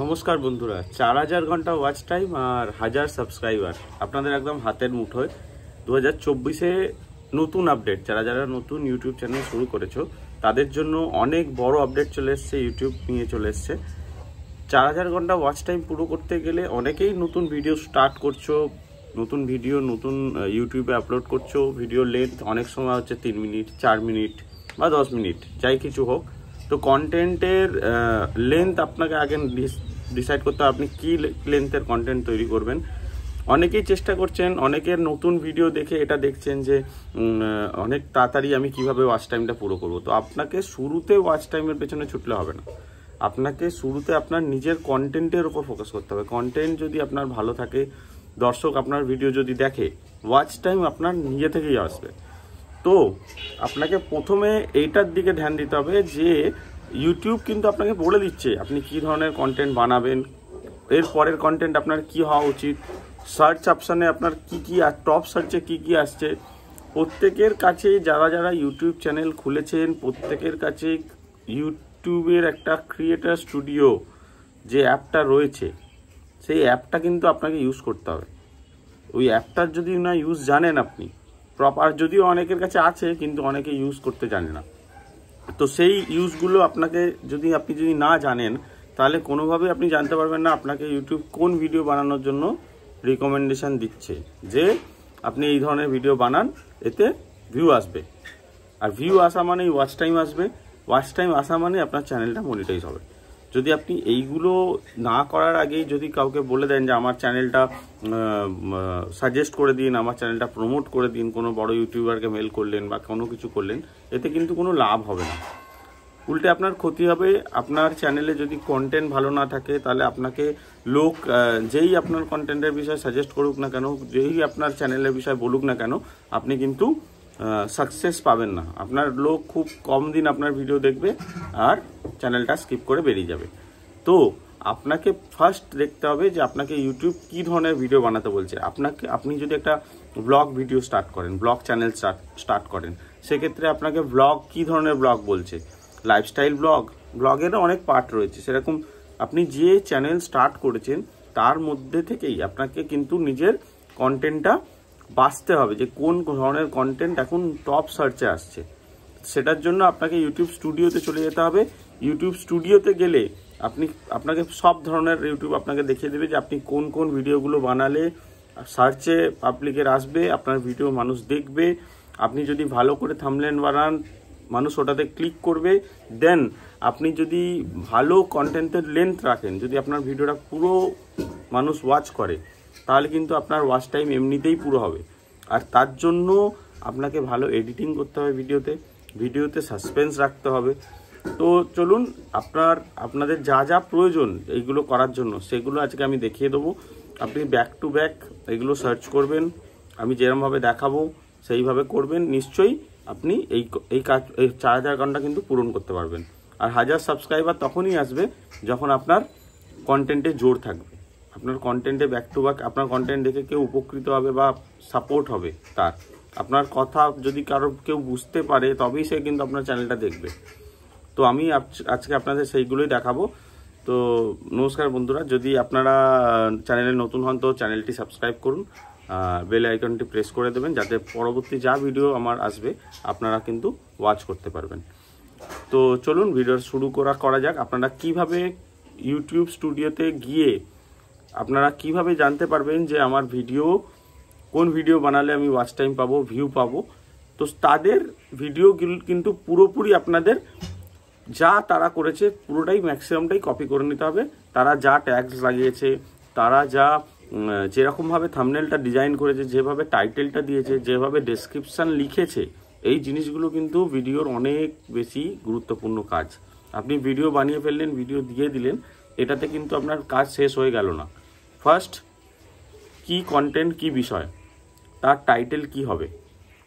নমস্কার বন্ধুরা, 4000 ঘন্টা ওয়াচ টাইম আর 1000 সাবস্ক্রাইবার আপনাদের একদম হাতের মুঠোয়। 2024-এ নতুন আপডেট, যারা যারা নতুন ইউটিউব চ্যানেল শুরু করেছো তাদের জন্য অনেক বড় আপডেট চলে এসছে। ইউটিউব নিয়ে চলে এসছে 4000 ঘন্টা ওয়াচ টাইম পুরো করতে গেলে অনেকেই নতুন ভিডিও স্টার্ট করছো, নতুন ভিডিও নতুন ইউটিউবে আপলোড করছো। ভিডিও লেন্থ অনেক সময় হচ্ছে 3 মিনিট, 4 মিনিট বা 10 মিনিট, যাই কিছু হোক। তো কন্টেন্টের লেন্থ আপনাকে আগে ডিসাইড করতে হবে আপনি কী লেন্থের কন্টেন্ট তৈরি করবেন। অনেকেই চেষ্টা করছেন, অনেকের নতুন ভিডিও দেখে এটা দেখছেন যে অনেক তাড়াতাড়ি আমি কিভাবে ওয়াচ টাইমটা পুরো করব। তো আপনাকে শুরুতে ওয়াচ টাইমের পেছনে ছুটলে হবে না, আপনাকে শুরুতে আপনার নিজের কন্টেন্টের উপর ফোকাস করতে হবে। কন্টেন্ট যদি আপনার ভালো থাকে, দর্শক আপনার ভিডিও যদি দেখে, ওয়াচ টাইম আপনার নিজে থেকেই আসবে। তো আপনাকে প্রথমে এইটার দিকে ধ্যান দিতে হবে যে ইউটিউব কিন্তু আপনাকে বলে দিচ্ছে আপনি কী ধরনের কন্টেন্ট বানাবেন, এর পরের কন্টেন্ট আপনার কি হওয়া উচিত, সার্চ অপশানে আপনার কি কি টপ সার্চে কি কি আসছে। প্রত্যেকের কাছে যারা যারা ইউটিউব চ্যানেল খুলেছেন প্রত্যেকের কাছে ইউটিউবের একটা ক্রিয়েটার স্টুডিও যে অ্যাপটা রয়েছে, সেই অ্যাপটা কিন্তু আপনাকে ইউজ করতে হবে। ওই অ্যাপটার যদি না ইউজ জানেন আপনি প্রপার, যদিও অনেকের কাছে আছে কিন্তু অনেকে ইউজ করতে জানে না, তো সেই ইউজগুলো আপনাকে আপনি যদি না জানেন তাহলে কোনোভাবেই আপনি জানতে পারবেন না আপনাকে ইউটিউব কোন ভিডিও বানানোর জন্য রিকমেন্ডেশন দিচ্ছে, যে আপনি এই ধরনের ভিডিও বানান, এতে ভিউ আসবে। আর ভিউ আসা মানেই ওয়াচ টাইম আসবে, ওয়াচ টাইম আসা মানে আপনার চ্যানেলটা মনিটাইজ হবে। যদি আপনি এইগুলো না করার আগেই যদি কাউকে বলে দেন যে আমার চ্যানেলটা সাজেস্ট করে দিন, আমার চ্যানেলটা প্রমোট করে দিন, কোনো বড় ইউটিউবারকে মেল করলেন বা কোনো কিছু করলেন, এতে কিন্তু কোনো লাভ হবে না, উল্টে আপনার ক্ষতি হবে। আপনার চ্যানেলে যদি কন্টেন্ট ভালো না থাকে তাহলে আপনাকে লোক যেই আপনার কন্টেন্টের বিষয়ে সাজেস্ট করুক না কেন, যেই আপনার চ্যানেলের বিষয়ে বলুক না কেন, আপনি কিন্তু সাকসেস পাবেন না। আপনার লোক খুব কম দিন আপনার ভিডিও দেখবে আর চ্যানেলটা স্কিপ করে বেরিয়ে যাবে। তো আপনাকে ফার্স্ট দেখতে হবে যে আপনাকে ইউটিউব কী ধরনের ভিডিও বানাতে বলছে। আপনি যদি একটা ব্লগ ভিডিও স্টার্ট করেন, ব্লগ চ্যানেল স্টার্ট করেন, সেক্ষেত্রে আপনাকে ব্লগ কী ধরনের ব্লগ বলছে। লাইফস্টাইল ব্লগেরও অনেক পার্ট রয়েছে। সেরকম আপনি যে চ্যানেল স্টার্ট করেছেন তার মধ্যে থেকেই আপনাকে কিন্তু নিজের কন্টেন্টটা বাছতে হবে যে কোন ধরনের কন্টেন্ট এখন টপ সার্চে আসছে। সেটার জন্য আপনাকে ইউটিউব স্টুডিওতে চলে যেতে হবে। ইউটিউব স্টুডিওতে গেলে আপনাকে সব ধরনের ইউটিউব আপনাকে দেখিয়ে দেবে যে আপনি কোন কোন ভিডিওগুলো বানালে সার্চে পাবলিকের আসবে, আপনার ভিডিও মানুষ দেখবে। আপনি যদি ভালো করে থাম্বনেল বানান, মানুষ ওটাতে ক্লিক করবে। দেন আপনি যদি ভালো কন্টেন্টের লেন্থ রাখেন, যদি আপনার ভিডিওটা পুরো মানুষ ওয়াচ করে, তাহলে কিন্তু আপনার ওয়াচ টাইম এমনিতেই পুরো হবে। আর তার জন্য আপনাকে ভালো এডিটিং করতে হবে, ভিডিওতে সাসপেন্স রাখতে হবে। তো চলুন আপনাদের যা যা প্রয়োজন এইগুলো করার জন্য সেগুলো আজকে আমি দেখিয়ে দেবো। আপনি ব্যাক টু ব্যাক এগুলো সার্চ করবেন, আমি যেরকমভাবে দেখাবো সেইভাবে করবেন, নিশ্চয়ই আপনি এই 4000 ঘন্টা কিন্তু পূরণ করতে পারবেন। আর 1000 সাবস্ক্রাইবার তখনই আসবে যখন আপনার কন্টেন্টে জোর থাকবে, আপনার কন্টেন্টে ব্যাক টু ব্যাক আপনার কন্টেন্ট দেখে কেউ উপকৃত হবে বা সাপোর্ট হবে, তার আপনার কথা যদি কেউ বুঝতে পারে তবেই সে কিন্তু আপনার চ্যানেলটা দেখবে। তো আমি আজকে আপনাদের সেইগুলোই দেখাবো। তো নমস্কার বন্ধুরা, যদি আপনারা চ্যানেলে নতুন হন তো চ্যানেলটি সাবস্ক্রাইব করুন, বেল আইকনটি প্রেস করে দেবেন যাতে পরবর্তী যা ভিডিও আমার আসবে আপনারা কিন্তু ওয়াচ করতে পারবেন। তো চলুন ভিডিও শুরু করা যাক। আপনারা কিভাবে ইউটিউব স্টুডিওতে গিয়ে আপনারা কিভাবে জানতে পারবেন যে আমার কোন ভিডিও বানালে আমি ওয়াচ টাইম পাবো, ভিউ পাবো। তো তাদের ভিডিওগুলো কিন্তু পুরোপুরি আপনাদের যা তারা করেছে পুরোটাই ম্যাক্সিমামটাই কপি করে নিতে হবে। তারা যা ট্যাগস লাগিয়েছে, তারা যেরকমভাবে থাম্বনেলটা ডিজাইন করেছে, যেভাবে টাইটেলটা দিয়েছে, যেভাবে ডেসক্রিপশান লিখেছে, এই জিনিসগুলো কিন্তু ভিডিওর অনেক বেশি গুরুত্বপূর্ণ কাজ। আপনি ভিডিও বানিয়ে ফেললেন, ভিডিও দিয়ে দিলেন, এটাতে কিন্তু আপনার কাজ শেষ হয়ে গেল না। ফার্স্ট কি কন্টেন্ট, কি বিষয়, তার টাইটেল কি হবে,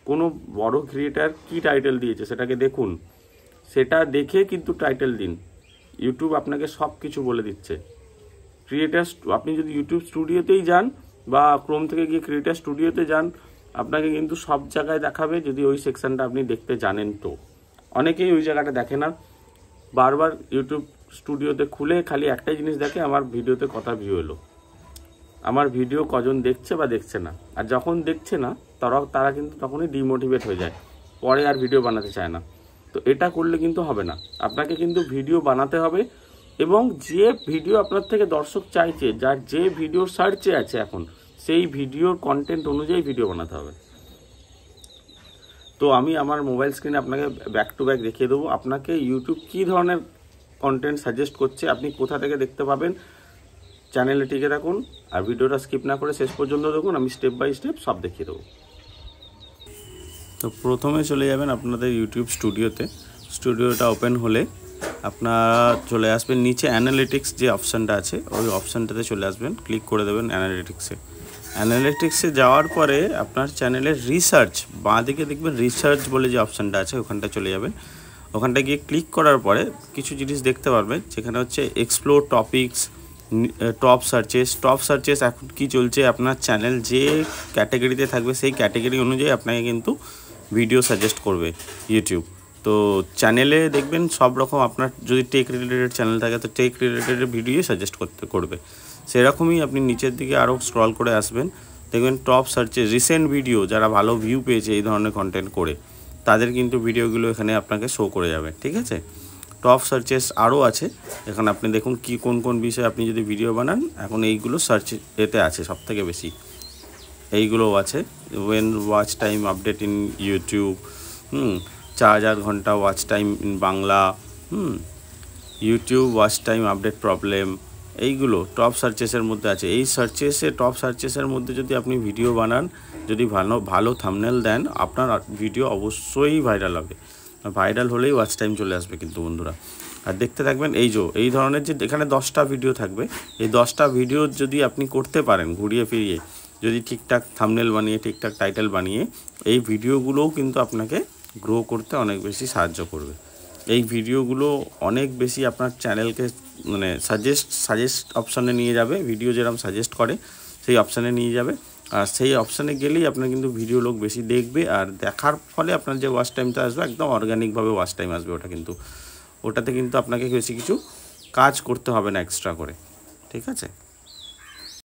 কোনো বড় ক্রিয়েটার কি টাইটেল দিয়েছে সেটাকে দেখুন, সেটা দেখে কিন্তু টাইটেল দিন। ইউটিউব আপনাকে সব কিছু বলে দিচ্ছে। আপনি যদি ইউটিউব স্টুডিওতেই যান বা ক্রোম থেকে গিয়ে ক্রিয়েটার স্টুডিওতে যান, আপনাকে কিন্তু সব জায়গায় দেখাবে, যদি ওই সেকশনটা আপনি দেখতে জানেন। তো অনেকেই ওই জায়গাটা দেখে না, বারবার ইউটিউব স্টুডিওতে খুলে খালি একটাই জিনিস দেখে আমার ভিডিওতে কত ভিউ এলো, আমার ভিডিও কজন দেখছে বা দেখছে না। আর যখন দেখছে না তারা কিন্তু তখনই ডিমোটিভেট হয়ে যায়, পরে আর ভিডিও বানাতে চায় না। তো এটা করলে কিন্তু হবে না, আপনাকে কিন্তু ভিডিও বানাতে হবে এবং যে ভিডিও আপনার থেকে দর্শক চাইছে, যার যে ভিডিও সার্চে আছে এখন, সেই ভিডিওর কন্টেন্ট অনুযায়ী ভিডিও বানাতে হবে। তো আমি আমার মোবাইল স্ক্রিনে আপনাকে ব্যাক টু ব্যাক দেখিয়ে দেবো আপনাকে ইউটিউব কী ধরনের কন্টেন্ট সাজেস্ট করছে, আপনি কোথা থেকে দেখতে পাবেন। চ্যানেলে টিকে থাকুন আর ভিডিওটা স্কিপ না করে শেষ পর্যন্ত দেখুন, আমি স্টেপ বাই স্টেপ সব দেখিয়ে দেবো। তো প্রথমে চলে যাবেন আপনাদের ইউটিউব স্টুডিওতে। স্টুডিওটা ওপেন হলে আপনারা চলে আসবেন নিচে অ্যানালিটিক্স যে অপশানটা আছে, ওই অপশানটাতে চলে আসবেন, ক্লিক করে দেবেন অ্যানালিটিক্সে যাওয়ার পরে আপনার চ্যানেলের রিসার্চ, বাঁ দিকে দেখবেন রিসার্চ বলে যে অপশানটা আছে, ওখানটা চলে যাবেন। ওখানটা গিয়ে ক্লিক করার পরে কিছু জিনিস দেখতে পারবেন, যেখানে হচ্ছে এক্সপ্লোর টপিকস, টপ সার্চেস এখন কি চলছে, আপনার চ্যানেল যে ক্যাটাগরিতে থাকবে সেই ক্যাটাগরি অনুযায়ী আপনাকে কিন্তু ভিডিও সাজেস্ট করবে ইউটিউব। তো চ্যানেলে দেখবেন সব রকম, আপনার যদি টেক রিলেটেড চ্যানেল থাকে তো টেক রিলেটেড ভিডিও সাজেস্ট করবে। সেরকমই আপনি নিচের দিকে আরও স্ক্রল করে আসবেন, দেখবেন টপ সার্চে রিসেন্ট ভিডিও, যারা ভালো ভিউ পেয়েছে এই ধরনের কন্টেন্ট করে, তাদের কিন্তু ভিডিওগুলো এখানে আপনাকে শো করে যাবে। ঠিক আছে, টপ সার্চেস আরও আছে, এখানে আপনি দেখুন কি কোন বিষয়ে আপনি যদি ভিডিও বানান, এখন এইগুলো সার্চ এতে আছে সব থেকে বেশি, এইগুলোও আছে। When watch time update in YouTube, 4000 ঘন্টা watch time in Bangla, YouTube watch time update problem, এইগুলো টপ সার্চেসের মধ্যে আছে। এই টপ সার্চেসের মধ্যে যদি আপনি ভিডিও বানান, যদি ভালো থাম্বনেল দেন, আপনার ভিডিও অবশ্যই ভাইরাল হবে। ভাইরাল হলেই ওয়াচ টাইম চলে আসবে কিন্তু বন্ধুরা। আর দেখতে থাকবেন এই ধরনের যে এখানে 10টা ভিডিও থাকবে, এই 10টা ভিডিও যদি আপনি করতে পারেন ঘুরিয়ে ফিরিয়ে, যদি ঠিকঠাক থাম্বনেল বানিয়ে ঠিকঠাক টাইটেল বানিয়ে, এই ভিডিওগুলোও কিন্তু আপনাকে গ্রো করতে অনেক বেশি সাহায্য করবে। এই ভিডিওগুলো অনেক বেশি আপনার চ্যানেলকে মানে সাজেস্ট অপশানে নিয়ে যাবে, ভিডিও যেরকম সাজেস্ট করে সেই অপশানে নিয়ে যাবে। আর সেই অপশানে গেলেই আপনার কিন্তু ভিডিও লোক বেশি দেখবে, আর দেখার ফলে আপনার যে ওয়াচ টাইমটা আসবে একদম অর্গানিকভাবে ওয়াচ টাইম আসবে। ওটাতে কিন্তু আপনাকে বেশি কিছু কাজ করতে হবে না এক্সট্রা করে। ঠিক আছে।